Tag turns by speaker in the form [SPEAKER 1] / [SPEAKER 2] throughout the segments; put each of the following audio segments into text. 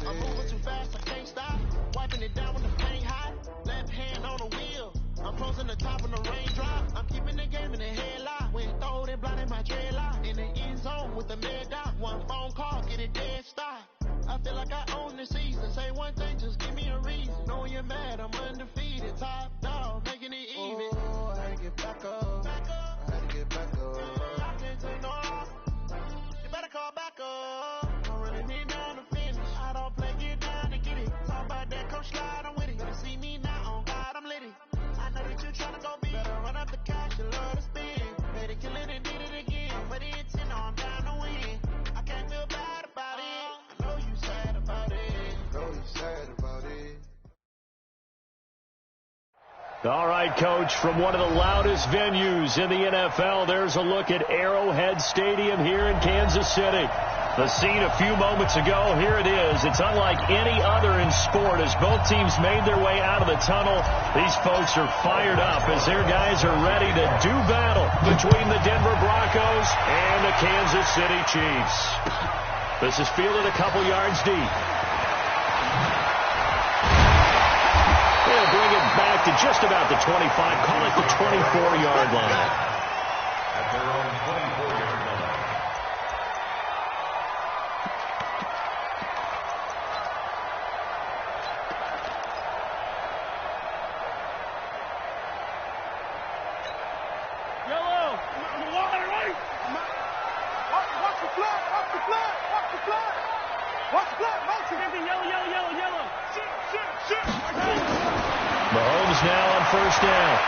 [SPEAKER 1] I'm moving too fast, I can't stop. Wiping it down when the paint hot. Left hand on the wheel. I'm closing the top when the raindrop. I'm keeping the game in the headlock. When throw it blind in my dreadlock. In the end zone with the mid dot. One phone call, get it dead stop. I feel like I own the season. Say one thing, just give me a reason. Knowing you're mad, I'm undefeated. Top dog, making it even. Oh, I had to get back up. I had to get back up. I can't take no loss. You better call back up. I'm running me down to finish. I don't play, get down to get it. Talk about that, come slide, I'm with it. Better see me now, on God, I'm lit it. I know that you tryna go big. Better run up the cash, you love to spin. Made it, kill it, and did it again. But it's in, I'm down to win. I can't feel bad about it. I know you sad about it. I know you sad about it.
[SPEAKER 2] All right, Coach, from one of the loudest venues in the NFL, there's a look at Arrowhead Stadium here in Kansas City. The scene a few moments ago, here it is. It's unlike any other in sport as both teams made their way out of the tunnel. These folks are fired up as their guys are ready to do battle between the Denver Broncos and the Kansas City Chiefs. This is fielded a couple yards deep. They'll bring it back to just about the 25, call it the 24-yard line.
[SPEAKER 3] At their own 24-yard line.
[SPEAKER 4] Yellow! I'm the line, right? Watch the flag! Watch the flag! Watch the flag! Watch the flag! Motion! Yellow! Shit!
[SPEAKER 2] Mahomes now on first down.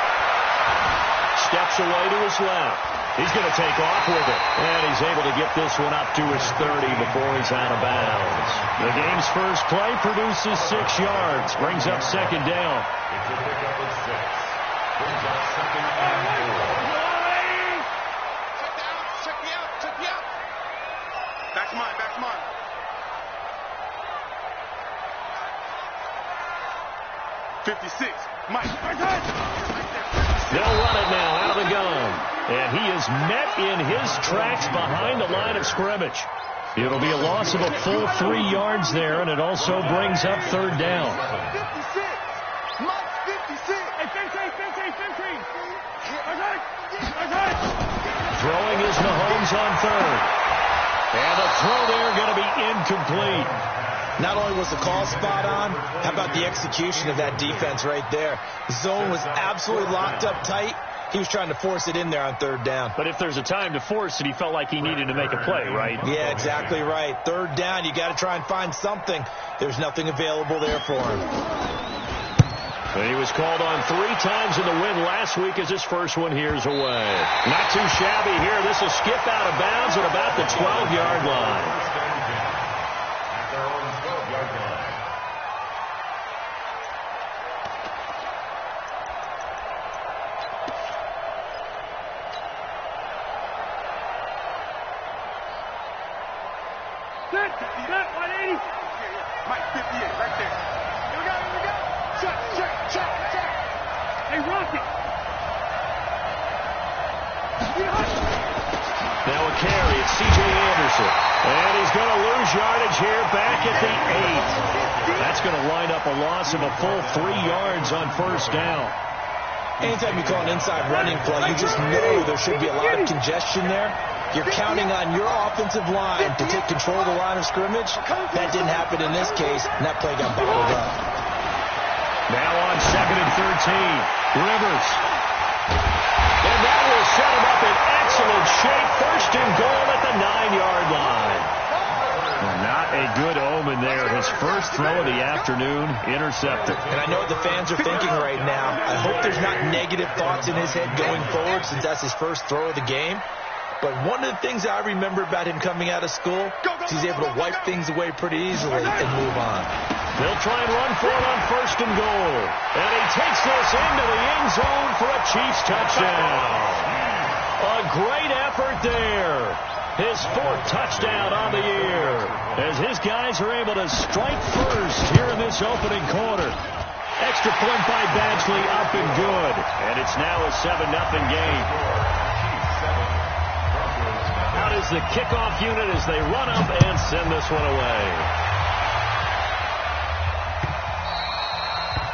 [SPEAKER 2] Steps away to his left. He's going to take off with it. And he's able to get this one up to his 30 before he's out of bounds. The game's first play produces 6 yards. Brings up second down.
[SPEAKER 3] It's a pickup of 6. Brings up second and 4.
[SPEAKER 4] Check me out! Back's mine. 56. Mike.
[SPEAKER 2] They'll run it now out of the gun. And he is met in his tracks behind the line of scrimmage. It'll be a loss of a full 3 yards there, and it also brings up third down.
[SPEAKER 4] 56. Mike, 56. Hey, 15.
[SPEAKER 2] Throwing is Mahomes on third. And the throw there going to be incomplete.
[SPEAKER 5] Not only was the call spot on, how about the execution of that defense right there? The zone was absolutely locked up tight. He was trying to force it in there on third down.
[SPEAKER 2] But if there's a time to force it, he felt like he needed to make a play, right?
[SPEAKER 5] Yeah, exactly right. Third down, you got to try and find something. There's nothing available there for him.
[SPEAKER 2] And he was called on 3 times in the win last week as his first one here's away. Not too shabby here. This will skip out of bounds at about the 12-yard line.
[SPEAKER 3] At their own 12-yard line.
[SPEAKER 4] Set, 180. Mike, 58, right there. Here we go. Check. Hey, Rocket.
[SPEAKER 2] Now a carry. It's C.J. Anderson. And he's going to lose yardage here back at the 8. That's going to line up a loss of a full 3 yards on first down.
[SPEAKER 5] Anytime you call an inside running play, you just know there should be a lot of congestion there. You're counting on your offensive line to take control of the line of scrimmage. That didn't happen in this case, and that play got bottled up.
[SPEAKER 2] Now on 2nd and 13, Rivers. And that will set him up in excellent shape. First and goal at the 9-yard line. Not a good omen there. His first throw of the afternoon, intercepted.
[SPEAKER 5] And I know what the fans are thinking right now. I hope there's not negative thoughts in his head going forward since that's his first throw of the game. But one of the things I remember about him coming out of school is he's able to wipe things away pretty easily and move on.
[SPEAKER 2] They'll try and run for it on first and goal. And he takes this into the end zone for a Chiefs touchdown. A great effort there. His 4th touchdown on the year as his guys are able to strike first here in this opening quarter. Extra point by Badgley up and good. And it's now a 7-0 game. How does the kickoff unit as they run up and send this one away.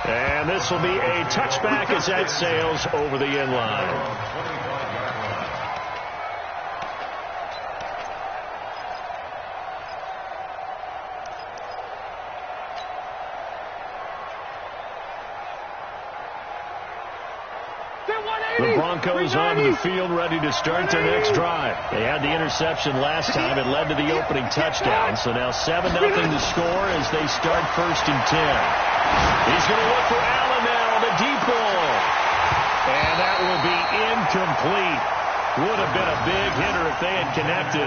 [SPEAKER 2] And this will be a touchback as that sails over the end line. The Broncos onto the field ready to start their next drive. They had the interception last time. It led to the opening touchdown. So now 7-0 to score as they start 1st and 10. He's going to look for Allen now on the deep ball. And that will be incomplete. Would have been a big hitter if they had connected.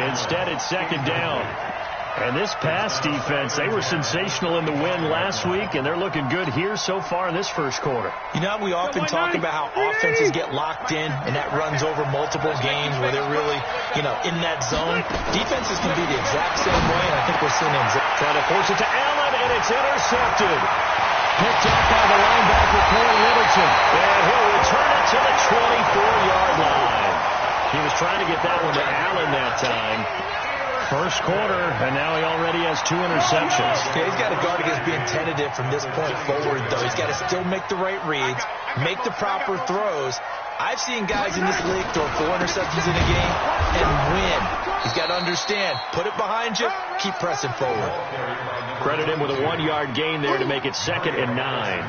[SPEAKER 2] Instead, it's 2nd down. And this pass defense, they were sensational in the win last week, and they're looking good here so far in this first quarter.
[SPEAKER 5] You know, we often talk about how offenses get locked in, and that runs over multiple games where they're really, in that zone. Defenses can be the exact same way, and I think we're seeing them.
[SPEAKER 2] Trying to force it to Allen, and it's intercepted. Picked up by the linebacker, Corey Littleton. And he'll return it to the 24-yard line. He was trying to get that one to Allen that time. First quarter, and now he already has 2 interceptions.
[SPEAKER 5] Yeah, he's got to guard against being tentative from this point forward, though. He's got to still make the right reads, make the proper throws. I've seen guys in this league throw 4 interceptions in a game and win. He's got to understand, put it behind you, keep pressing forward.
[SPEAKER 2] Credit him with a 1-yard gain there to make it 2nd and 9.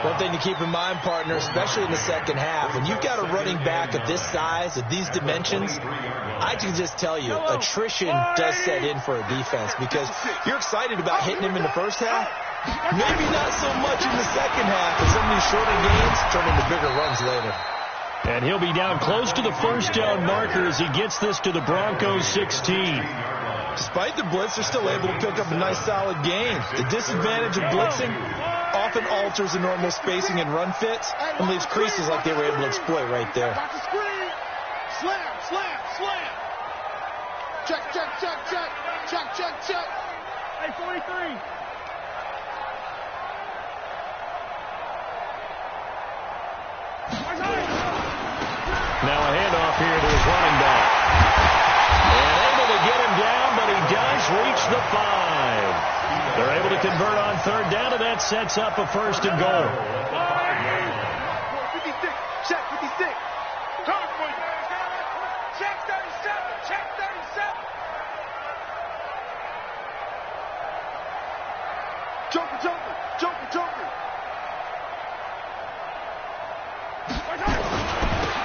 [SPEAKER 5] One thing to keep in mind, partner, especially in the second half, when you've got a running back of this size, of these dimensions, I can just tell you, attrition does set in for a defense because you're excited about hitting him in the first half. Maybe not so much in the second half, as some of these shorter gains turn into bigger runs later.
[SPEAKER 2] And he'll be down close to the first down marker as he gets this to the Broncos 16.
[SPEAKER 5] Despite the blitz, they're still able to pick up a nice solid gain. The disadvantage of blitzing often alters the normal spacing and run fits and leaves creases like they were able to exploit right there.
[SPEAKER 4] Slam, slam, slam. Check, check, check, check. Check, check, check. Hey, 43.
[SPEAKER 2] Now a handoff here to his running back. And able to get him down, but he does reach the 5. They're able to convert on 3rd down, and that sets up a 1st and goal.
[SPEAKER 4] 56. Check 56. Coming for you. Check 37. Check 37. Joker, joker, joker, joker.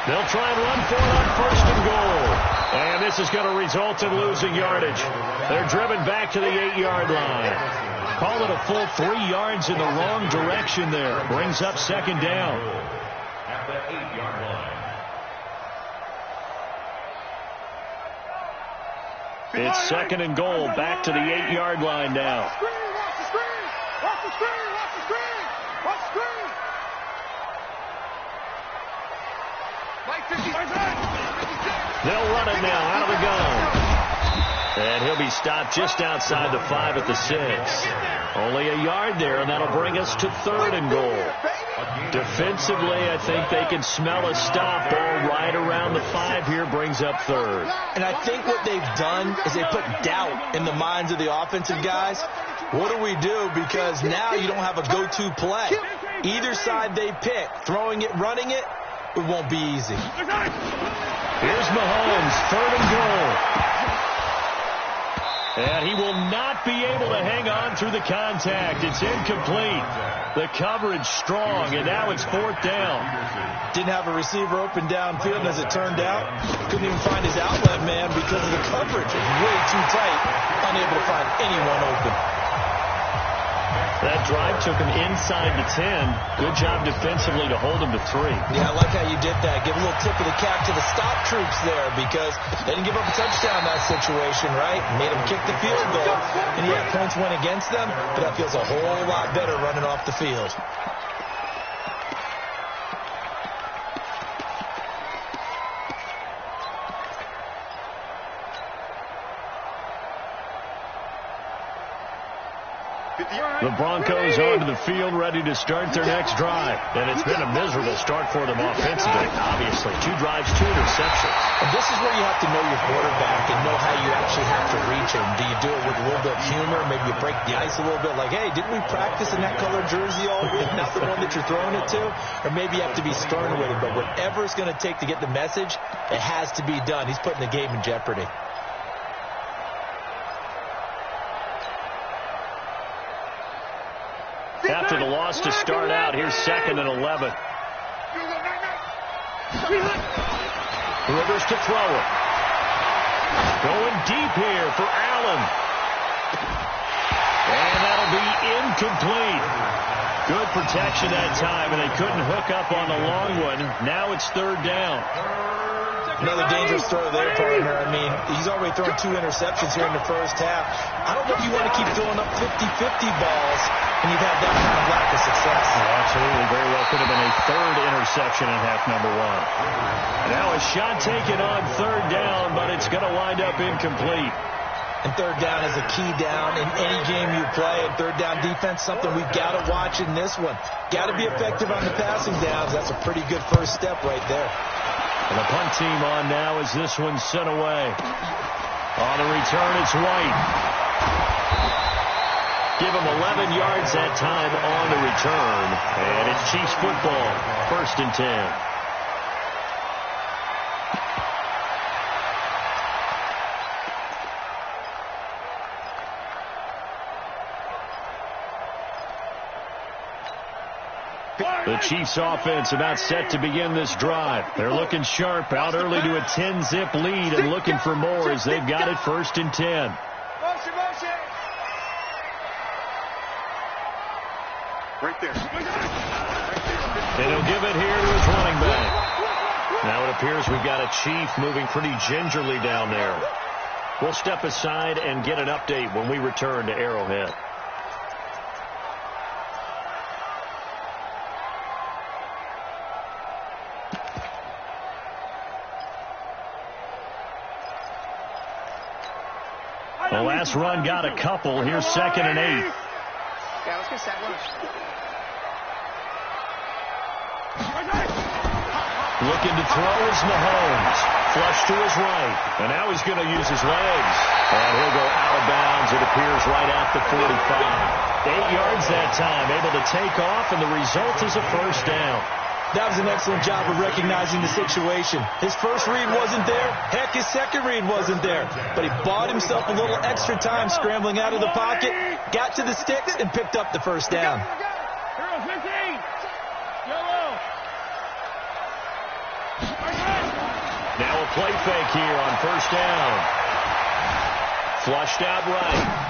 [SPEAKER 2] They'll try and run for it on 1st and goal. And this is going to result in losing yardage. They're driven back to the 8-yard line. Call it a full 3 yards in the wrong direction there. Brings up 2nd down.
[SPEAKER 3] At the 8-yard line.
[SPEAKER 2] It's 2nd and goal. Back to the 8-yard line now.
[SPEAKER 4] Watch the screen. Watch the screen. Watch the screen. Watch the screen.
[SPEAKER 2] They'll run it now out of the gun. And he'll be stopped just outside the 5 at the 6. Only a yard there, and that'll bring us to 3rd and goal. Defensively, I think they can smell a stop ball right around the 5 here, brings up 3rd.
[SPEAKER 5] And I think what they've done is they put doubt in the minds of the offensive guys. What do we do? Because now you don't have a go-to play. Either side they pick, throwing it, running it, it won't be easy.
[SPEAKER 2] Here's Mahomes, 3rd and goal. And he will not be able to hang on through the contact. It's incomplete. The coverage strong, and now it's 4th down.
[SPEAKER 5] Didn't have a receiver open downfield, and as it turned out, couldn't even find his outlet man because of the coverage. It was way too tight, unable to find anyone open.
[SPEAKER 2] That drive took him inside the 10. Good job defensively to hold him to 3.
[SPEAKER 5] Yeah, I like how you did that. Give a little tip of the cap to the stop troops there because they didn't give up a touchdown in that situation, right? Made them kick the field goal. And yeah, points went against them, but that feels a whole lot better running off the field.
[SPEAKER 2] The Broncos onto the field, ready to start their next drive. And it's been a miserable start for them offensively, obviously. 2 drives, 2 interceptions.
[SPEAKER 5] And this is where you have to know your quarterback and know how you actually have to reach him. Do you do it with a little bit of humor? Maybe you break the ice a little bit like, hey, didn't we practice in that color jersey all week? Not the one that you're throwing it to? Or maybe you have to be stern with him. But whatever it's going to take to get the message, it has to be done. He's putting the game in jeopardy.
[SPEAKER 2] After the loss to start out, here's 2nd and 11. Rivers to throw it. Going deep here for Allen. And that'll be incomplete. Good protection that time, and they couldn't hook up on the long one. Now it's 3rd down.
[SPEAKER 5] Another dangerous throw there, partner. I mean, he's already thrown 2 interceptions here in the first half. I don't know if you want to keep throwing up 50-50 balls and you've had that kind of lack of success.
[SPEAKER 2] Oh, absolutely. Very well could have been a 3rd interception in half number 1. Now a shot taken on 3rd down, but it's going to wind up incomplete.
[SPEAKER 5] And 3rd down is a key down in any game you play. And 3rd down defense, something we've got to watch in this one. Got to be effective on the passing downs. That's a pretty good first step right there.
[SPEAKER 2] And the punt team on now as this one's sent away. On the return, it's White. Give him 11 yards that time on the return. And it's Chiefs football, 1st and 10. The Chiefs offense about set to begin this drive. They're looking sharp, out early to a 10-zip lead and looking for more as they've got it 1st and 10.
[SPEAKER 4] Right there.
[SPEAKER 2] And he'll give it here to his running back. Now it appears we've got a Chief moving pretty gingerly down there. We'll step aside and get an update when we return to Arrowhead. The last run got a couple. Here's 2nd and 8.
[SPEAKER 4] Yeah, let's get that one.
[SPEAKER 2] Looking to throw is Mahomes. Flush to his right. And now he's going to use his legs. And he'll go out of bounds, it appears, right at the 45. 8 yards that time. Able to take off, and the result is a 1st down.
[SPEAKER 5] That was an excellent job of recognizing the situation. His first read wasn't there. Heck, his second read wasn't there. But he bought himself a little extra time scrambling out of the pocket, got to the sticks, and picked up the 1st down.
[SPEAKER 2] Now a play fake here on 1st down. Flushed out right.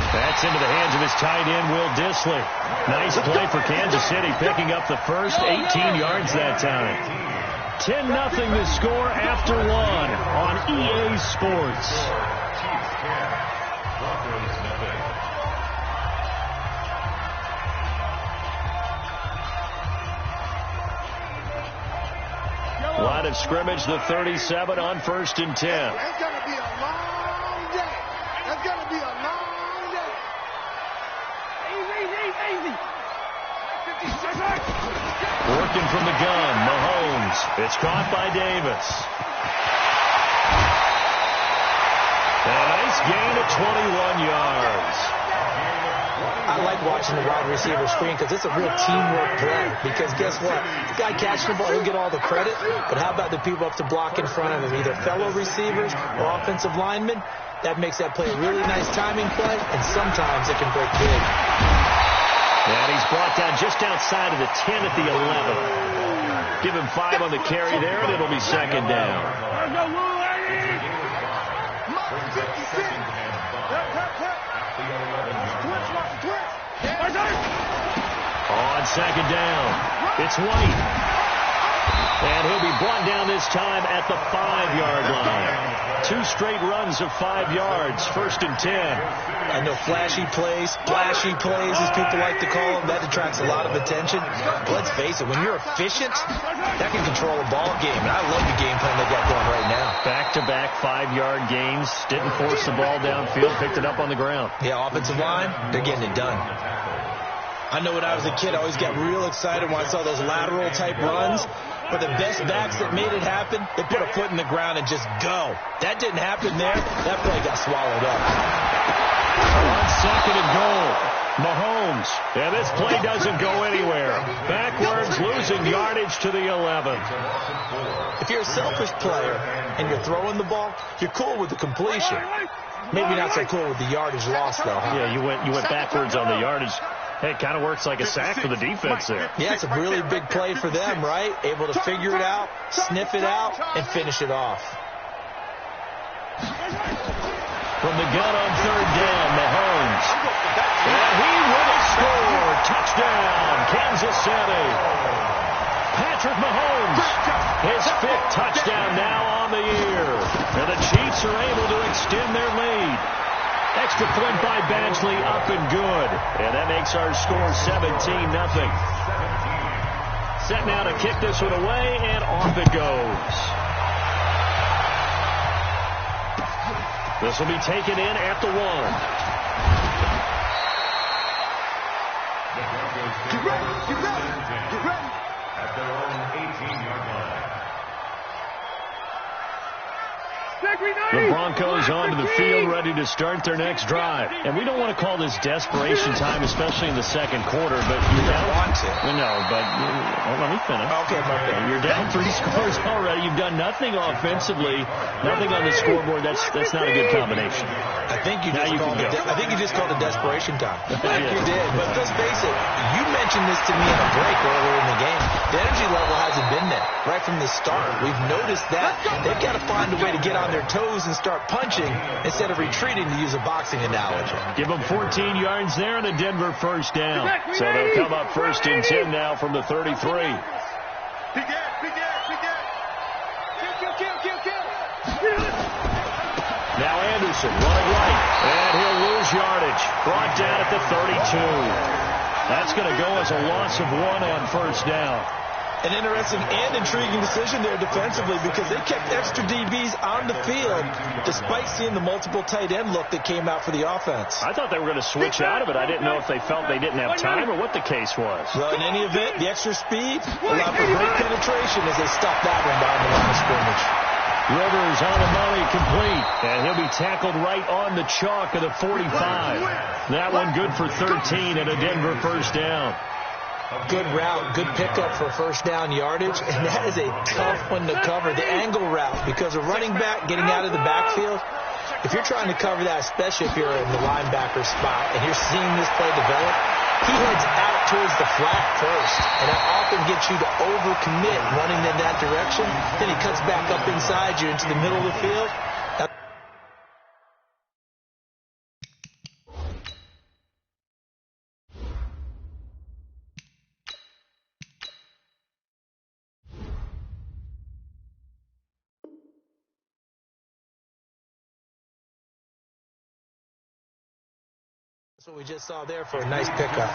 [SPEAKER 2] That's into the hands of his tight end, Will Dissly. Nice play for Kansas City, picking up the first 18 yards that time. 10-0 the score after 1 on EA Sports. Line of scrimmage, the 37 on 1st and 10.
[SPEAKER 4] That's going to be a long day. That's going to be a long day. Easy.
[SPEAKER 2] Working from the gun, Mahomes. It's caught by Davis. And a nice gain of 21 yards.
[SPEAKER 5] I like watching the wide receiver screen because it's a real teamwork play. Because guess what? The guy catching the ball, he'll get all the credit. But how about the people up to block in front of him? Either fellow receivers or offensive linemen. That makes that play a really nice timing play, and sometimes it can break big.
[SPEAKER 2] And he's brought down just outside of the 10 at the 11. Give him 5 on the carry there, and it'll be 2nd down. On 2nd down, it's White. And he'll be brought down this time at the 5-yard line. 2 straight runs of 5 yards, 1st and 10.
[SPEAKER 5] I know flashy plays, splashy plays, as people like to call them, that attracts a lot of attention. But let's face it, when you're efficient, that can control a ball game. And I love the game plan they got going right now.
[SPEAKER 2] Back-to-back 5-yard gains. Didn't force the ball downfield, picked it up on the ground.
[SPEAKER 5] Yeah, offensive line, they're getting it done. I know when I was a kid, I always got real excited when I saw those lateral-type runs. But the best backs that made it happen, they put a foot in the ground and just go. That didn't happen there. That play got swallowed up.
[SPEAKER 2] On 2nd and goal, Mahomes. And this play doesn't go anywhere. Backwards, losing yardage to the 11.
[SPEAKER 5] If you're a selfish player and you're throwing the ball, you're cool with the completion. Maybe not so cool with the yardage loss, though. Huh?
[SPEAKER 2] Yeah, you went backwards on the yardage. Hey, it kind of works like a sack for the defense there.
[SPEAKER 5] Yeah, it's a really big play for them, right? Able to figure it out, sniff it out, and finish it off.
[SPEAKER 2] From the gun on 3rd down, Mahomes. And he will score. Touchdown, Kansas City. Patrick Mahomes, his 5th touchdown now on the year. And the Chiefs are able to extend their lead. Extra point by Badgley, up and good. And that makes our score 17-0. Set now to kick this one away, and off it goes. This will be taken in at the 1.
[SPEAKER 3] Get ready. At their own 18-yard line.
[SPEAKER 2] The Broncos onto the field, ready to start their next drive. And we don't want to call this desperation time, especially in the 2nd quarter, but you're down.
[SPEAKER 5] Want to.
[SPEAKER 2] No, but let me finish.
[SPEAKER 5] Okay, my
[SPEAKER 2] You're down 3 scores already. You've done nothing offensively, nothing on the scoreboard. That's not a good combination.
[SPEAKER 5] I think you just called it desperation time. You did. But let's face it, you mentioned this to me in a break earlier in the game. The energy level hasn't been there right from the start. We've noticed that. They've got to find a way to get on their toes and start punching instead of retreating, to use a boxing analogy.
[SPEAKER 2] Give them 14 yards there and a Denver 1st down. So they'll come up 1st and 10 now from the 33. Now Anderson running right, and he'll lose yardage. Brought down at the 32. That's going to go as a loss of 1 on 1st down.
[SPEAKER 5] An interesting and intriguing decision there defensively, because they kept extra DBs on the field despite seeing the multiple tight end look that came out for the offense.
[SPEAKER 2] I thought they were going to switch out of it. I didn't know if they felt they didn't have time or what the case was.
[SPEAKER 5] Well, in any event, the extra speed allowed for great penetration as they stuffed that one down the line of scrimmage.
[SPEAKER 2] Rivers on the money, complete. And he'll be tackled right on the chalk of the 45. That one good for 13 and a Denver 1st down.
[SPEAKER 5] Good route, good pickup for 1st down yardage, and that is a tough one to cover, the angle route, because a running back getting out of the backfield, if you're trying to cover that, especially if you're in the linebacker spot and you're seeing this play develop, he heads out towards the flat first, and that often gets you to overcommit running in that direction. Then he cuts back up inside you into the middle of the field. That's what we just saw there for a nice pickup.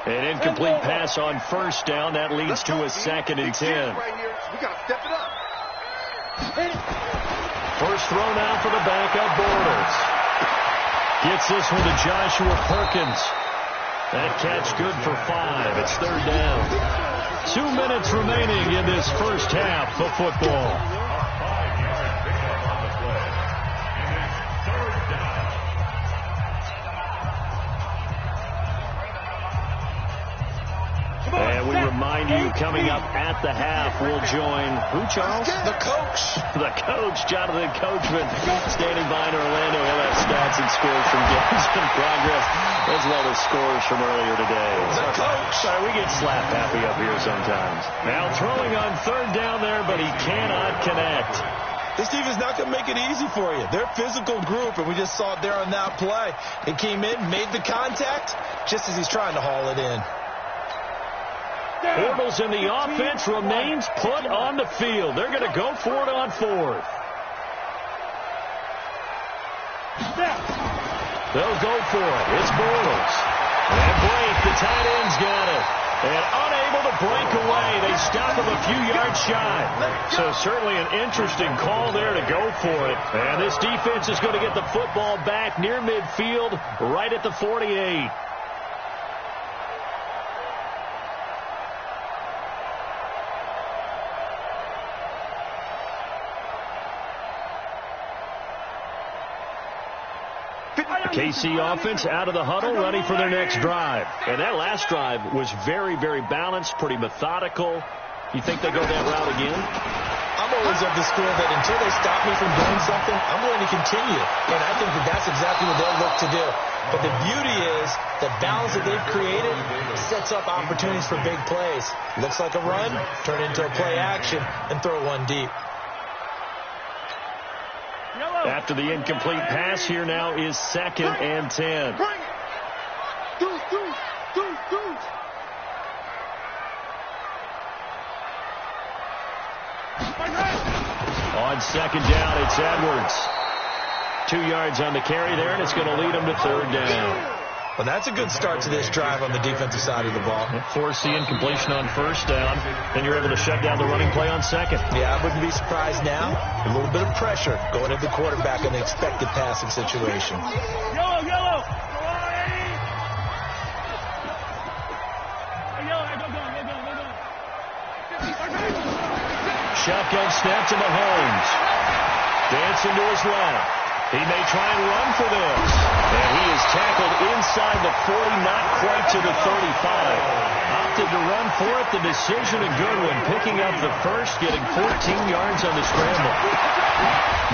[SPEAKER 2] An incomplete pass on 1st down. That leads to a 2nd and 10.
[SPEAKER 4] We got to step it up.
[SPEAKER 2] First throw now for the backup Borders. Gets this one to Joshua Perkins. That catch good for 5. It's 3rd down. 2 minutes remaining in this 1st half of football. And we remind you, coming up at the half, we'll join who, Charles?
[SPEAKER 5] The coach.
[SPEAKER 2] The coach, Jonathan Coachman, standing by in Orlando. He'll have stats and scores from games in progress, as well as scores from earlier today.
[SPEAKER 5] The coach.
[SPEAKER 2] Sorry, we get slap happy up here sometimes. Now throwing on 3rd down there, but he cannot connect.
[SPEAKER 5] This defense is not going to make it easy for you. They're a physical group, and we just saw it there on that play. He came in, made the contact, just as he's trying to haul it in.
[SPEAKER 2] Bortles in the offense remains put on the field. They're going to go for it on fourth. They'll go for it. It's Bortles. And Blake, the tight end's got it. And unable to break away. They stop him a few yards shy. So certainly an interesting call there to go for it. And this defense is going to get the football back near midfield, right at the 48. KC offense out of the huddle, ready for their next drive. And that last drive was very, very balanced, pretty methodical. You think they go that route again?
[SPEAKER 5] I'm always of the school that until they stop me from doing something, I'm going to continue. And I think that that's exactly what they'll look to do. But the beauty is the balance that they've created sets up opportunities for big plays. Looks like a run, turn into a play action, and throw one deep.
[SPEAKER 2] After the incomplete pass, here now is 2nd and 10. On 2nd down, it's Edwards. 2 yards on the carry there, and it's going to lead them to 3rd down.
[SPEAKER 5] Well, that's a good start to this drive on the defensive side of the ball.
[SPEAKER 2] Force the incompletion on 1st down, then you're able to shut down the running play on 2nd.
[SPEAKER 5] Yeah, I wouldn't be surprised now. A little bit of pressure going at the quarterback in the expected passing situation.
[SPEAKER 4] Yellow, yellow.
[SPEAKER 2] Shotgun snap to Mahomes. Dancing to his left. He may try and run for this. And he is tackled inside the 40, not quite to the 35. Opted to run for it. The decision a good one. Picking up the first, getting 14 yards on the scramble.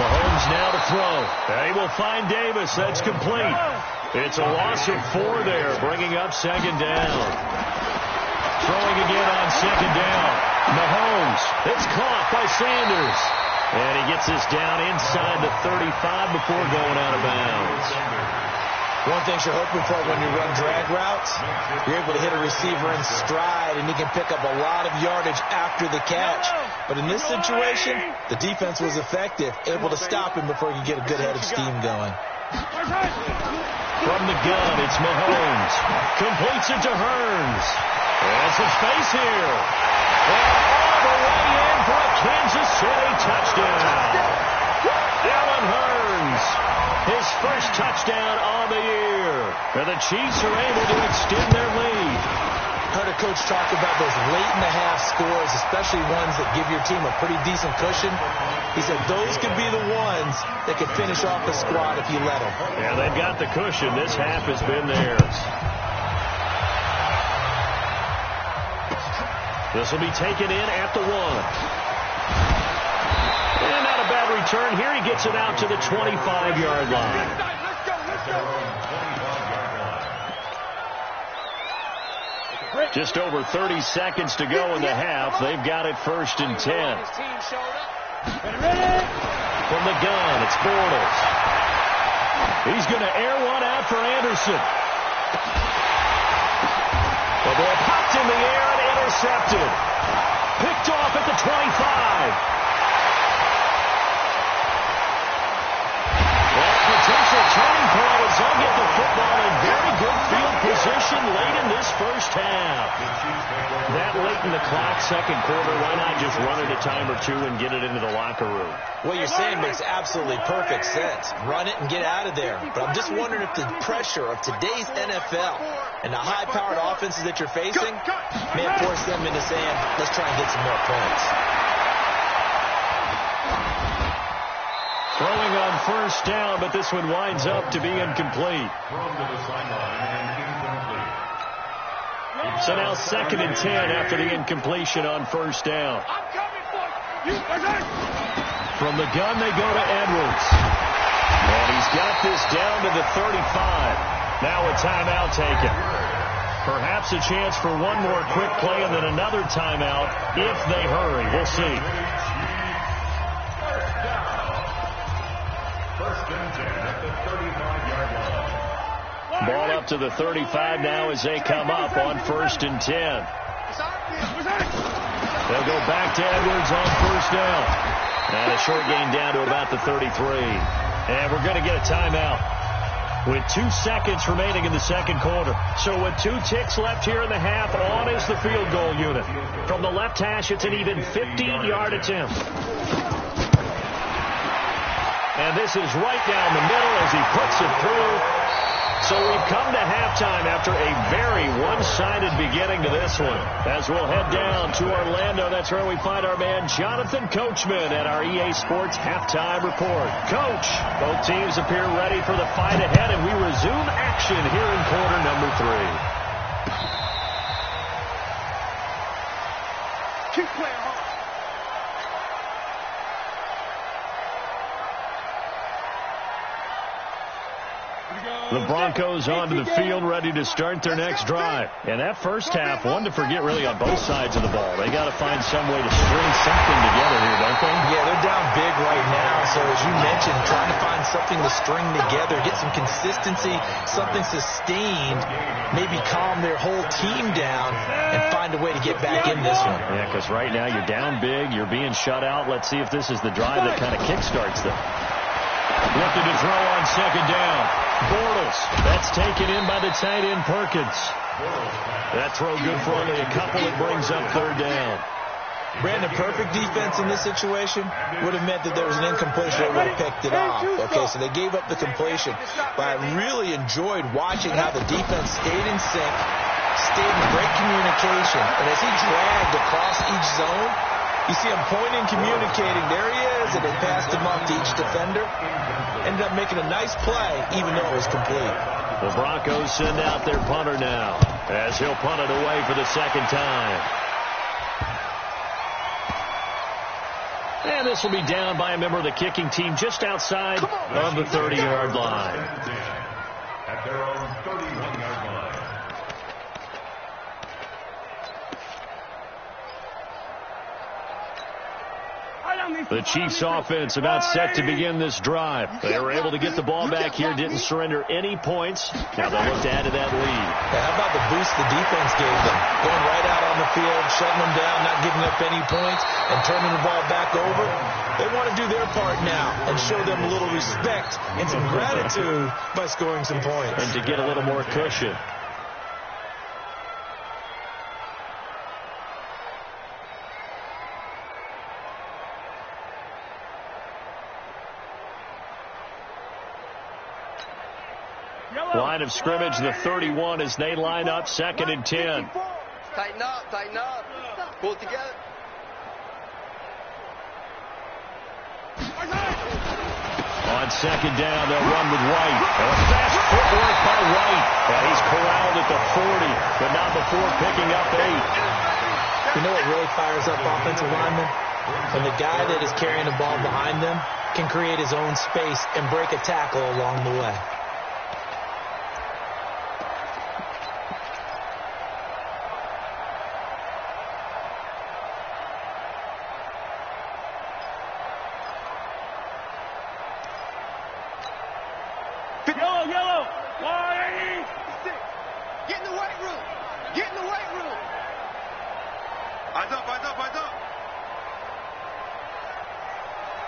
[SPEAKER 2] Mahomes now to throw. They will find Davis. That's complete. It's a loss of 4 there, bringing up 2nd down. Throwing again on 2nd down. Mahomes. It's caught by Sanders. And he gets this down inside the 35 before going out of bounds.
[SPEAKER 5] One thing you're hoping for when you run drag routes, you're able to hit a receiver in stride, and he can pick up a lot of yardage after the catch. But in this situation, the defense was effective, able to stop him before he could get a good head of steam going.
[SPEAKER 2] From the gun, it's Mahomes. Completes it to Hearns. Has some space here. And all the way in for a Kansas City touchdown. Allen Hearns, his first touchdown on the year. And the Chiefs are able to extend their lead.
[SPEAKER 5] Heard a coach talk about those late-in-the-half scores, especially ones that give your team a pretty decent cushion. He said those could be the ones that could finish off the squad if you let them.
[SPEAKER 2] Yeah, they've got the cushion. This half has been theirs. This will be taken in at the 1. And not a bad return here. He gets it out to the 25-yard line. Just over 30 seconds to go in the half. They've got it 1st and 10. From the gun, it's Bortles. He's going to air one out for Anderson. The ball popped in the air and intercepted. Picked off at the 25. Potential turning point as they'll get the football in very good field position late in this first half. That late in the clock, 2nd quarter, why not just run it a time or 2 and get it into the locker room?
[SPEAKER 5] What you're saying makes absolutely perfect sense. Run it and get out of there. But I'm just wondering if the pressure of today's NFL and the high-powered offenses that you're facing may have forced them into saying, let's try and get some more points.
[SPEAKER 2] Throwing on 1st down, but this one winds up to be incomplete. So now 2nd and 10 after the incompletion on 1st down. From the gun, they go to Edwards. And he's got this down to the 35. Now a timeout taken. Perhaps a chance for one more quick play and then another timeout if they hurry. We'll see. to the 35 now as they come up on 1st and 10. They'll go back to Edwards on 1st down. And a short gain down to about the 33. And we're going to get a timeout with 2 seconds remaining in the second quarter. So with 2 ticks left here in the half, on is the field goal unit. From the left hash, it's an even 15-yard attempt. And this is right down the middle as he puts it through. So we've come to halftime after a very one-sided beginning to this one. As we'll head down to Orlando, that's where we find our man Jonathan Coachman at our EA Sports Halftime Report. Coach, both teams appear ready for the fight ahead, and we resume action here in quarter number 3.
[SPEAKER 4] Keep playing hard.
[SPEAKER 2] The Broncos onto the field, ready to start their next drive. And that first half, one to forget really on both sides of the ball. They got to find some way to string something together here, don't they?
[SPEAKER 5] Yeah, they're down big right now. So as you mentioned, trying to find something to string together, get some consistency, something sustained, maybe calm their whole team down and find a way to get back in this one.
[SPEAKER 2] Yeah, because right now you're down big, you're being shut out. Let's see if this is the drive that kind of kickstarts them. Looking to throw on second down. Bortles. That's taken in by the tight end Perkins. That throw good for only a couple. It brings up 3rd down.
[SPEAKER 5] Brandon, perfect defense in this situation would have meant that there was an incompletion that would have picked it off. Okay, so they gave up the completion. But I really enjoyed watching how the defense stayed in sync, stayed in great communication. And as he dragged across each zone, you see him pointing, communicating. There he is, and they passed him off to each defender. Ended up making a nice play, even though it was complete.
[SPEAKER 2] The Broncos send out their punter now, as he'll punt it away for the second time. And this will be down by a member of the kicking team just outside of the 30-yard line.
[SPEAKER 3] At their own 31-yard line.
[SPEAKER 2] The Chiefs offense about set to begin this drive. They were able to get the ball back here, didn't surrender any points. Now they look to add to that lead.
[SPEAKER 5] Yeah, how about the boost the defense gave them? Going right out on the field, shutting them down, not giving up any points, and turning the ball back over. They want to do their part now and show them a little respect and some gratitude by scoring some points.
[SPEAKER 2] And to get a little more cushion. Line of scrimmage, the 31 as they line up, 2nd and 10.
[SPEAKER 6] Tighten up. Pull it together.
[SPEAKER 2] On second down, they'll run with White. And a fast footwork by White. And he's corralled at the 40, but not before picking up 8.
[SPEAKER 5] You know what really fires up offensive linemen? When the guy that is carrying the ball behind them can create his own space and break a tackle along the way.
[SPEAKER 4] Yellow. 180.
[SPEAKER 6] Get in the weight room.
[SPEAKER 4] Eyes up.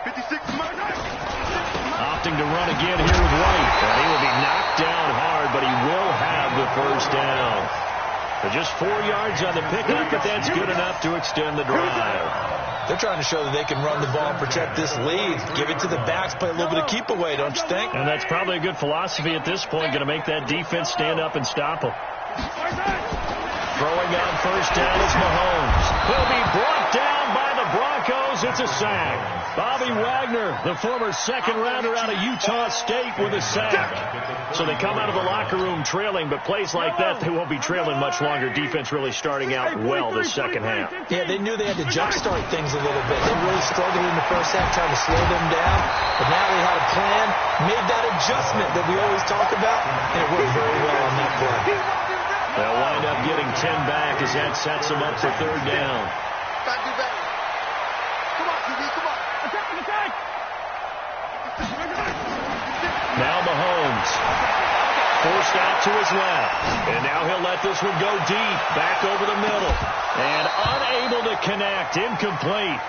[SPEAKER 4] 56.
[SPEAKER 2] Opting to run again here with White. And he will be knocked down hard, but he will have the first down. But just 4 yards on the pickup, but that's good enough to extend the drive.
[SPEAKER 5] They're trying to show that they can run the ball and protect this lead. Give it to the backs, play a little bit of keep away, don't you think?
[SPEAKER 2] And that's probably a good philosophy at this point, going to make that defense stand up and stop them. Throwing on first down is Mahomes. He'll be brought down by the Broncos. It's a sack. Bobby Wagner, the former second-rounder out of Utah State, with a sack. So they come out of the locker room trailing, but plays like that, they won't be trailing much longer. Defense really starting out well this second half.
[SPEAKER 5] Yeah, they knew they had to jumpstart things a little bit. They really struggled in the first half trying to slow them down, but now they had a plan, made that adjustment that we always talk about, and it worked very well on that play.
[SPEAKER 2] They'll wind up getting 10 back as that sets them up for third down.
[SPEAKER 6] Try to do better. Come on, QB, come on.
[SPEAKER 4] Attack.
[SPEAKER 2] Now Mahomes. Forced out to his left. And now he'll let this one go deep. Back over the middle. And unable to connect. Incomplete.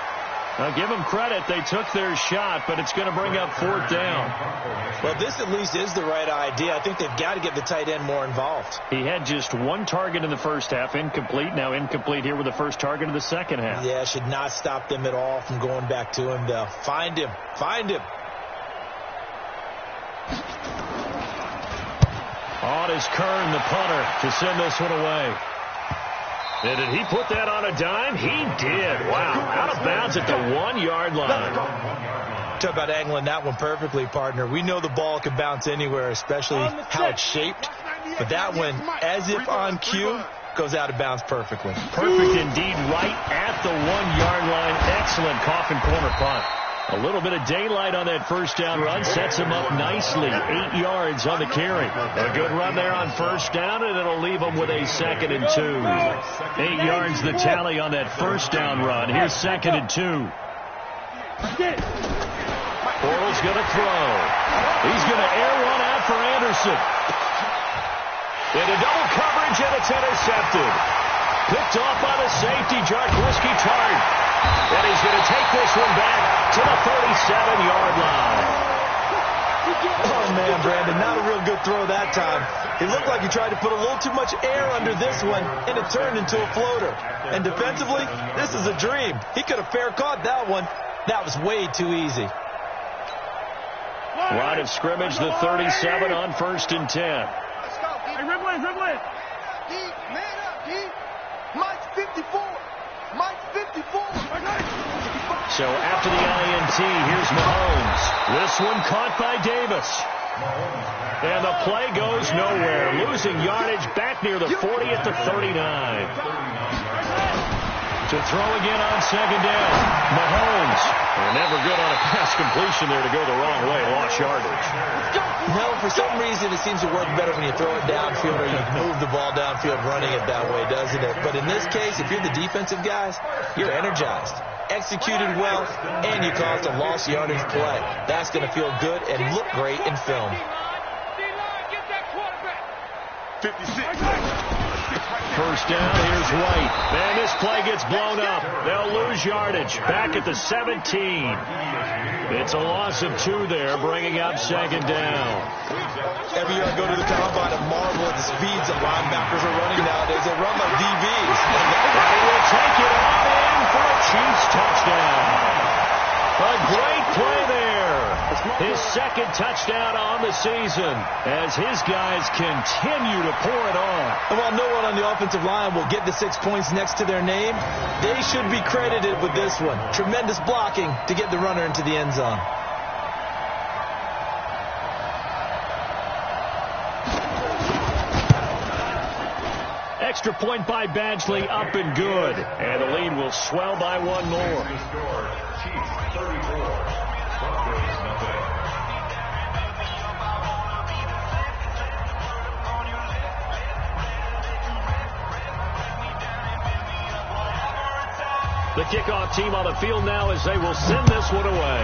[SPEAKER 2] Now, give them credit. They took their shot, but it's going to bring up 4th down.
[SPEAKER 5] Well, this at least is the right idea. I think they've got to get the tight end more involved.
[SPEAKER 2] He had just 1 target in the first half. Incomplete. Now incomplete here with the first target of the second half.
[SPEAKER 5] Yeah, should not stop them at all from going back to him, though. Find him. Find him.
[SPEAKER 2] On is Kern, the punter, to send this one away. And did he put that on a dime? He did. Wow. Out of bounds at the 1-yard line.
[SPEAKER 5] Talk about angling that one perfectly, partner. We know the ball can bounce anywhere, especially how it's shaped. But that one, as if on cue, goes out of bounds perfectly.
[SPEAKER 2] Perfect indeed, right at the 1-yard line. Excellent coffin corner punt. A little bit of daylight on that first down run sets him up nicely. 8 yards on the carry. A good run there on first down, and it'll leave him with a 2nd and 2. 8 yards the tally on that first down run. Here's 2nd and 2. Portal's going to throw. He's going to air one out for Anderson. Into double coverage, and it's intercepted. Picked off by the safety, Jarkowski Tart. And he's going to take this one back to the 37-yard line.
[SPEAKER 5] Oh, man, Brandon, not a real good throw that time. It looked like he tried to put a little too much air under this one, and it turned into a floater. And defensively, this is a dream. He could have fair caught that one. That was way too easy.
[SPEAKER 2] Line of scrimmage, the 37 on 1st and 10.
[SPEAKER 4] Let's go. Hey, dribble in.
[SPEAKER 6] Deep, man up, deep. Mike's 54. Mike's 54.
[SPEAKER 2] So after the INT, here's Mahomes. This one caught by Davis. And the play goes nowhere. Losing yardage back near the 40 at the 39. To throw again on 2nd down. Mahomes. Never good on a pass completion there to go the wrong way. Lost yardage.
[SPEAKER 5] No, for some reason it seems to work better when you throw it downfield or you move the ball downfield running it that way, doesn't it? But in this case, if you're the defensive guys, you're energized, executed well, and you caused a lost yardage play. That's going to feel good and look great in film.
[SPEAKER 4] 56.
[SPEAKER 2] First down, here's White. Man, this play gets blown up. They'll lose yardage. Back at the 17. It's a loss of 2 there, bringing up 2nd down.
[SPEAKER 5] Every year I go to the combine and marvel at the speeds that linebackers are running nowadays. They run like DBs.
[SPEAKER 2] And he will take it on in for a Chiefs touchdown. A great play there. His 2nd touchdown on the season as his guys continue to pour it on.
[SPEAKER 5] And while no one on the offensive line will get the 6 points next to their name, they should be credited with this one. Tremendous blocking to get the runner into the end zone.
[SPEAKER 2] Extra point by Badgley, up and good. And the lead will swell by 1 more.
[SPEAKER 3] Chiefs 34, Broncos nothing.
[SPEAKER 2] The kickoff team on the field now as they will send this one away.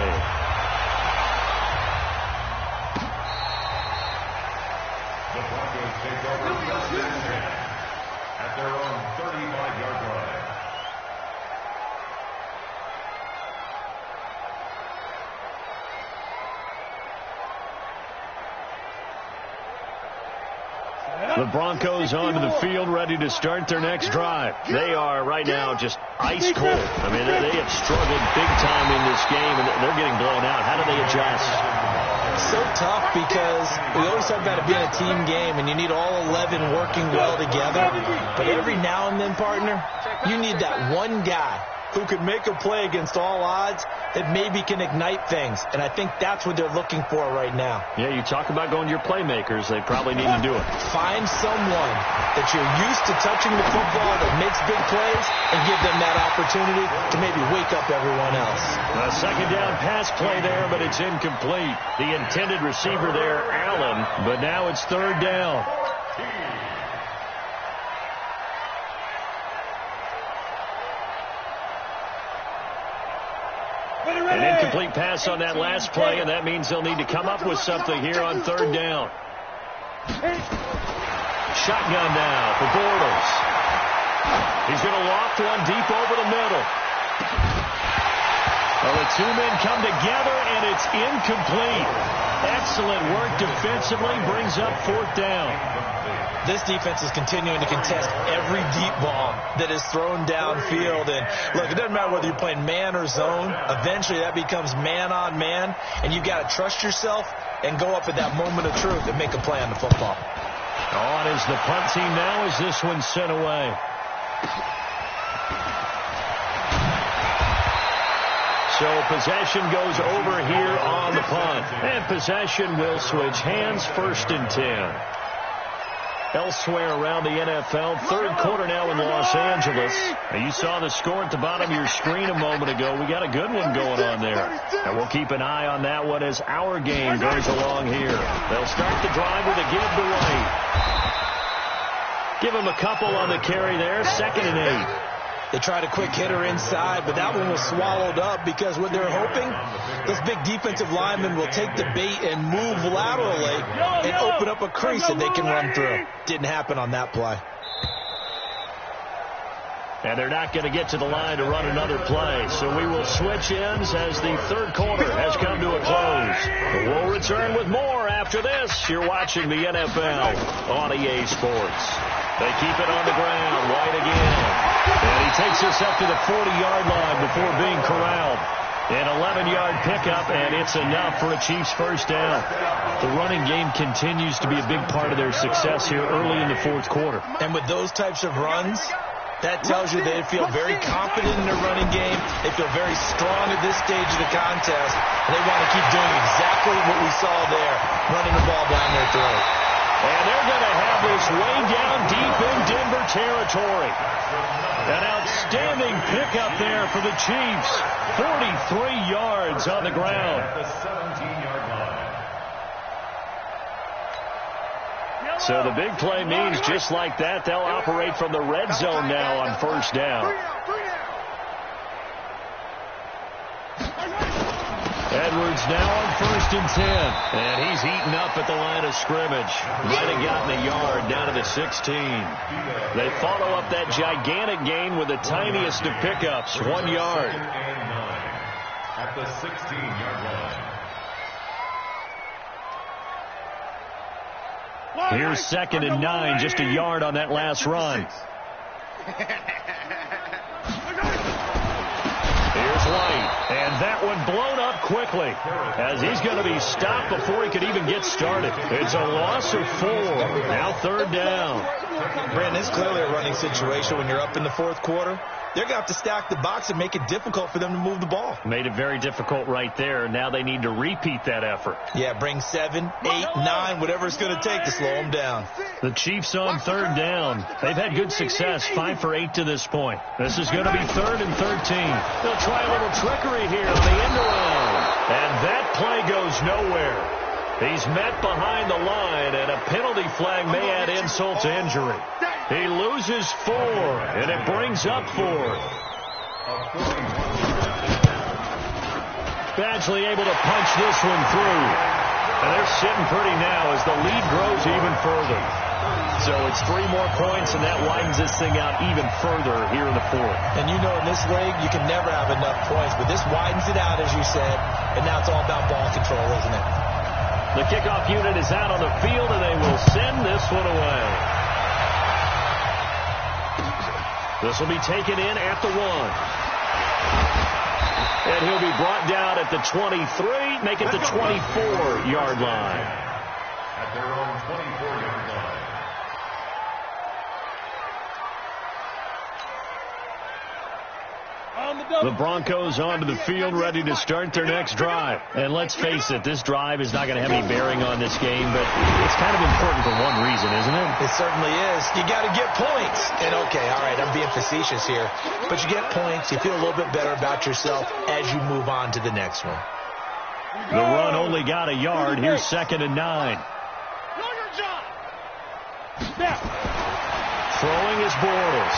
[SPEAKER 3] The Broncos take over 1st and 10 at their own 35-yard line.
[SPEAKER 2] The Broncos onto the field, ready to start their next drive. They are right now just ice cold. I mean, they have struggled big time in this game, and they're getting blown out. How do they adjust?
[SPEAKER 5] So tough because we always talk about it being a team game, and you need all 11 working well together. But every now and then, partner, you need that one guy who could make a play against all odds that maybe can ignite things. And I think that's what they're looking for right now.
[SPEAKER 2] Yeah, you talk about going to your playmakers. They probably need to do it.
[SPEAKER 5] Find someone that you're used to touching the football that makes big plays and give them that opportunity to maybe wake up everyone else.
[SPEAKER 2] A 2nd down pass play there, but it's incomplete. The intended receiver there, Allen, but now it's 3rd down. An incomplete pass on that last play, and that means they'll need to come up with something here on 3rd down. Shotgun now for Bortles. He's going to loft one deep over the middle. Well, the two men come together, and it's incomplete. Excellent work defensively, brings up 4th down.
[SPEAKER 5] This defense is continuing to contest every deep ball that is thrown downfield. And, look, it doesn't matter whether you're playing man or zone. Eventually, that becomes man on man, and you've got to trust yourself and go up at that moment of truth and make a play on the football.
[SPEAKER 2] On is the punt team now as this one's sent away. So possession goes over here on the punt. And possession will switch hands, 1st and 10. Elsewhere around the NFL, 3rd quarter now in Los Angeles. Now you saw the score at the bottom of your screen a moment ago. We got a good one going on there. And we'll keep an eye on that one as our game goes along here. They'll start the drive with a give to White. Give him a couple on the carry there, 2nd and 8.
[SPEAKER 5] They tried a quick hitter inside, but that one was swallowed up because what they're hoping, those big defensive linemen will take the bait and move laterally and open up a crease that they can run through. Didn't happen on that play.
[SPEAKER 2] And they're not going to get to the line to run another play. So we will switch ends as the 3rd quarter has come to a close. We'll return with more after this. You're watching the NFL on EA Sports. They keep it on the ground. White again. And he takes us up to the 40-yard line before being corralled. An 11-yard pickup, and it's enough for a Chiefs 1st down. The running game continues to be a big part of their success here early in the 4th quarter.
[SPEAKER 5] And with those types of runs, that tells you they feel very confident in their running game. They feel very strong at this stage of the contest, and they want to keep doing exactly what we saw there, running the ball down their throat.
[SPEAKER 2] And they're going to have this way down deep in Denver territory. An outstanding pickup there for the Chiefs. 43 yards on the ground. So the big play means just like that, they'll operate from the red zone now on 1st down. Edwards now on 1st and 10. And he's eaten up at the line of scrimmage. Might have gotten a yard down to the 16. They follow up that gigantic gain with the tiniest of pickups, 1 yard.
[SPEAKER 3] At the 16-yard line.
[SPEAKER 2] Here's 2nd and 9, just a yard on that last run. Here's White, and that one blown up quickly as he's going to be stopped before he could even get started. It's a loss of 4. Now 3rd down.
[SPEAKER 5] Brandon, it's clearly a running situation when you're up in the 4th quarter. They're going to have to stack the box and make it difficult for them to move the ball.
[SPEAKER 2] Made it very difficult right there. Now they need to repeat that effort.
[SPEAKER 5] Yeah, bring 7, 8, 9, whatever it's going to take to slow them down.
[SPEAKER 2] The Chiefs on 3rd down. They've had good success, 5 for 8 to this point. This is going to be 3rd and 13. They'll try a little trickery here on the end around. And that play goes nowhere. He's met behind the line, and a penalty flag may add insult to injury. He loses 4, and it brings up 4th. Badgley able to punch this one through. And they're sitting pretty now as the lead grows even further. So it's 3 more points, and that widens this thing out even further here in the 4th.
[SPEAKER 5] And you know in this league, you can never have enough points, but this widens it out, as you said, and now it's all about ball control, isn't it?
[SPEAKER 2] The kickoff unit is out on the field, and they will send this one away. This will be taken in at the 1. And he'll be brought down at the 23, make it the 24-yard line.
[SPEAKER 3] At their own 24-yard line.
[SPEAKER 2] The Broncos onto the field, ready to start their next drive. And let's face it, this drive is not going to have any bearing on this game, but it's kind of important for one reason, isn't it?
[SPEAKER 5] It certainly is. You got to get points. And, okay, all right, I'm being facetious here. But you get points, you feel a little bit better about yourself as you move on to the next one.
[SPEAKER 2] The run only got a yard. Here's 2nd and 9.
[SPEAKER 4] Know your job.
[SPEAKER 2] Throwing is Bortles.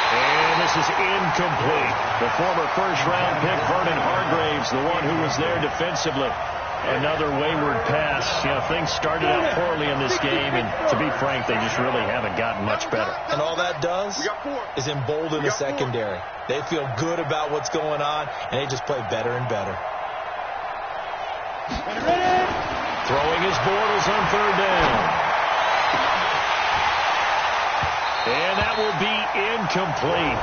[SPEAKER 2] And this is incomplete. The former first-round pick, Vernon Hargraves, the one who was there defensively. Another wayward pass. You know, things started out poorly in this game, and to be frank, they just really haven't gotten much better.
[SPEAKER 5] And all that does is embolden the secondary. They feel good about what's going on, and they just play better and better.
[SPEAKER 2] Throwing his Bortles on third down. And that will be incomplete.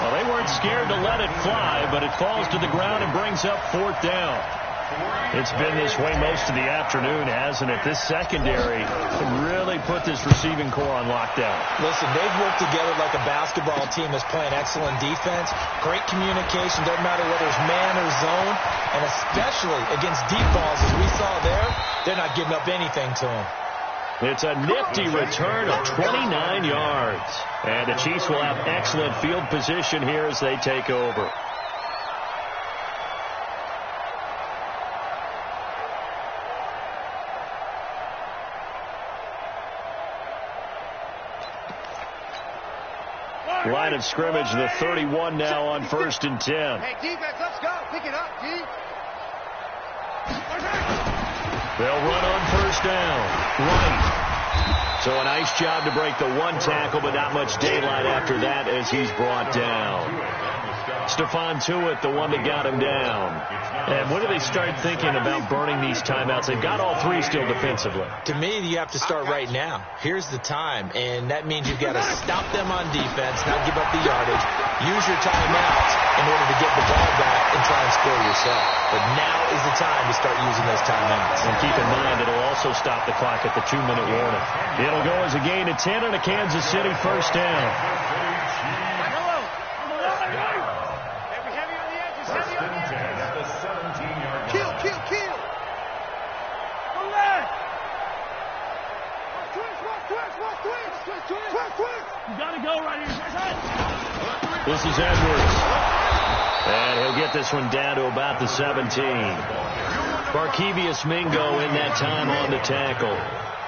[SPEAKER 2] Well, they weren't scared to let it fly, but it falls to the ground and brings up fourth down. It's been this way most of the afternoon, hasn't it? This secondary really put this receiving core on lockdown.
[SPEAKER 5] Listen, they've worked together like a basketball team that's playing excellent defense. Great communication, doesn't matter whether it's man or zone. And especially against deep balls, as we saw there, they're not giving up anything to them.
[SPEAKER 2] It's a nifty return of 29 yards. And the Chiefs will have excellent field position here as they take over. Line of scrimmage, the 31 now on 1st and 10.
[SPEAKER 6] Hey, defense, let's go. Pick it up, D.
[SPEAKER 2] They'll run on first down. Right. So a nice job to break the one tackle, but not much daylight after that as he's brought down. Stephon Tuitt, the one that got him down. And when do they start thinking about burning these timeouts? They've got all three still defensively.
[SPEAKER 5] To me, you have to start right now. Here's the time, and that means you've got to stop them on defense, not give up the yardage. Use your timeouts in order to get the ball back and try and score yourself. But now is the time to start using those timeouts.
[SPEAKER 2] And keep in mind, it'll also stop the clock at the 2-minute warning. It'll go as a gain of 10 and a Kansas City first down.
[SPEAKER 4] You gotta go right here.
[SPEAKER 2] This is Edwards. And he'll get this one down to about the 17. Barkevious Mingo in that time on the tackle.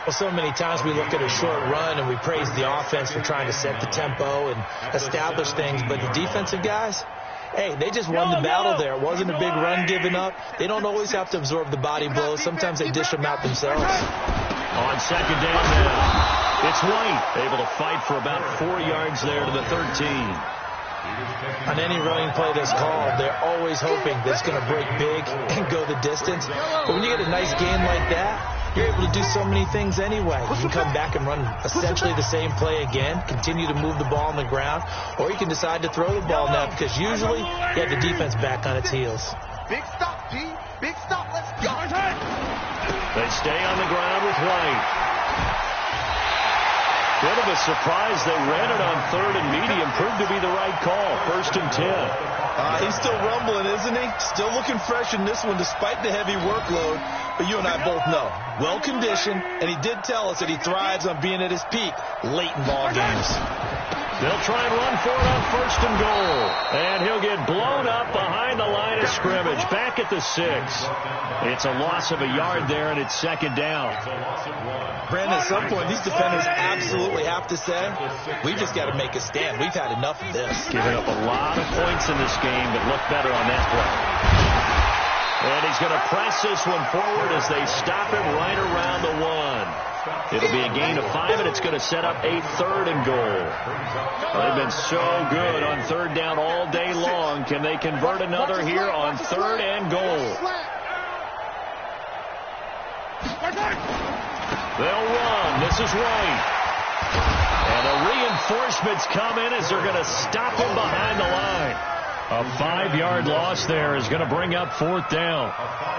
[SPEAKER 5] Well, so many times we look at a short run and we praise the offense for trying to set the tempo and establish things, but the defensive guys, hey, they just won the battle there. It wasn't a big run given up. They don't always have to absorb the body blows. Sometimes they dish them out themselves.
[SPEAKER 2] On second down now, it's White able to fight for about 4 yards there to the 13.
[SPEAKER 5] On any running play that's called, they're always hoping that it's going to break big and go the distance. But when you get a nice gain like that, you're able to do so many things anyway. You can come back and run essentially the same play again, continue to move the ball on the ground, or you can decide to throw the ball now because usually you have the defense back on its heels.
[SPEAKER 6] Big stop, D. Big stop. Let's go.
[SPEAKER 2] They stay on the ground with White. Bit of a surprise. They ran it on third and medium. Proved to be the right call. 1st and 10.
[SPEAKER 5] He's still rumbling, isn't he? Still looking fresh in this one despite the heavy workload. But you and I both know, well-conditioned, and he did tell us that he thrives on being at his peak late in ball games.
[SPEAKER 2] They'll try and run for it on 1st and goal. And he'll get blown up behind the line of scrimmage. Back at the 6. It's a loss of a yard there, and it's 2nd down.
[SPEAKER 5] Brandon, at some point, these defenders absolutely have to say, we just got to make a stand. We've had enough of this.
[SPEAKER 2] Giving up a lot of points in this game, but look better on that play. And he's going to press this one forward as they stop him right around the 1. It'll be a gain of 5, and it's going to set up a 3rd and goal. They've been so good on 3rd down all day long. Can they convert another here on 3rd and goal? They'll run. This is White. And the reinforcements come in as they're going to stop him behind the line. A 5-yard loss there is going to bring up 4th down.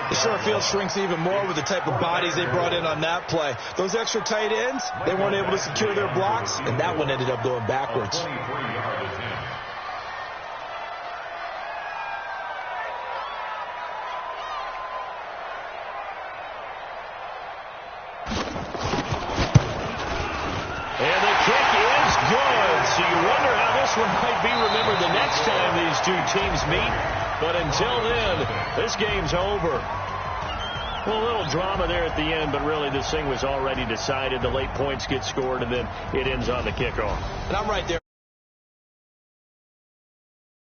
[SPEAKER 5] The short field shrinks even more with the type of bodies they brought in on that play. Those extra tight ends, they weren't able to secure their blocks, and that one ended up going backwards.
[SPEAKER 2] And the kick is good. So you wonder how this one might be remembered the next time these two teams meet. But until then, this game's over. Well, a little drama there at the end, but really this thing was already decided. The late points get scored, and then it ends on the kickoff.
[SPEAKER 5] And I'm right there.